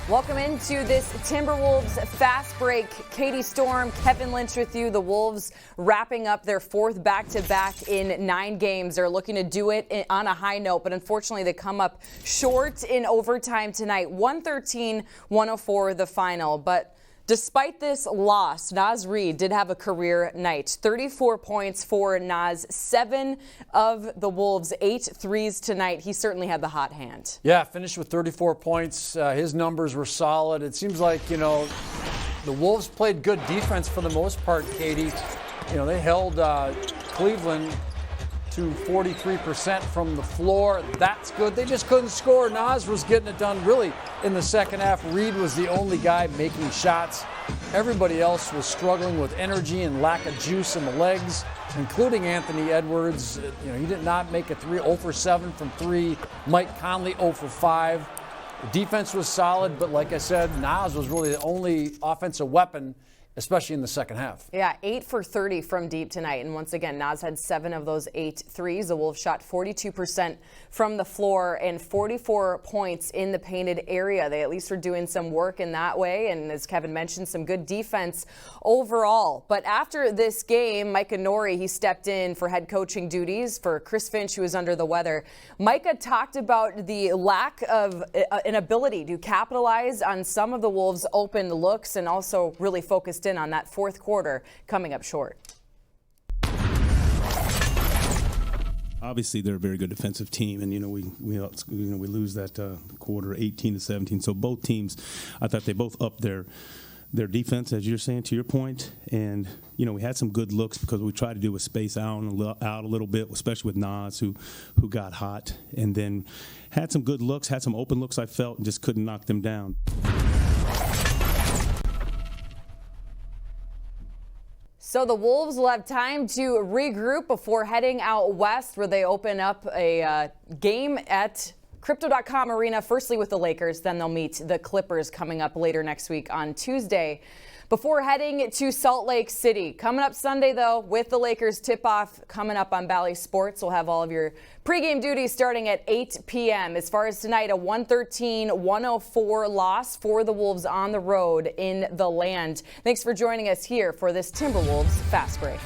Welcome into this Timberwolves fast break. Katie Storm, Kevin Lynch with you. The Wolves wrapping up their fourth back-to-back in 9 games. They're looking to do it on a high note, but unfortunately they come up short in overtime tonight. 113-104 the final, but despite this loss, Naz Reid did have a career night. 34 points for Naz, 7 of the Wolves' 8 threes tonight. He certainly had the hot hand. Yeah, finished with 34 points. His numbers were solid. It seems like, the Wolves played good defense for the most part, Katie. They held Cleveland to 43% from the floor. That's good. They just couldn't score. Naz was getting it done really in the second half. Reid was the only guy making shots. Everybody else was struggling with energy and lack of juice in the legs, including Anthony Edwards. He did not make a 0 for 7 from 3. Mike Conley 0 for 5. The defense was solid, but like I said, Naz was really the only offensive weapon, especially in the second half. Yeah, 8 for 30 from deep tonight. And once again, Naz had 7 of those 8 threes. The Wolves shot 42% from the floor and 44 points in the painted area. They at least were doing some work in that way. And as Kevin mentioned, some good defense overall. But after this game, Micah Norrie, he stepped in for head coaching duties for Chris Finch, who was under the weather. Micah talked about the lack of an ability to capitalize on some of the Wolves' open looks and also really focused in on that fourth quarter coming up short. Obviously, they're a very good defensive team, and we lose that quarter 18-17. So both teams, I thought they both upped their defense, as you're saying, to your point. And we had some good looks because we tried to do a space out a little bit, especially with Naz, who got hot, and then had some good looks, had some open looks, I felt, and just couldn't knock them down. So the Wolves will have time to regroup before heading out west, where they open up a game at Crypto.com Arena, firstly with the Lakers, then they'll meet the Clippers coming up later next week on Tuesday, before heading to Salt Lake City. Coming up Sunday, though, with the Lakers tip-off coming up on Bally Sports. We'll have all of your pregame duties starting at 8 p.m. As far as tonight, a 113-104 loss for the Wolves on the road in the land. Thanks for joining us here for this Timberwolves Fast Break.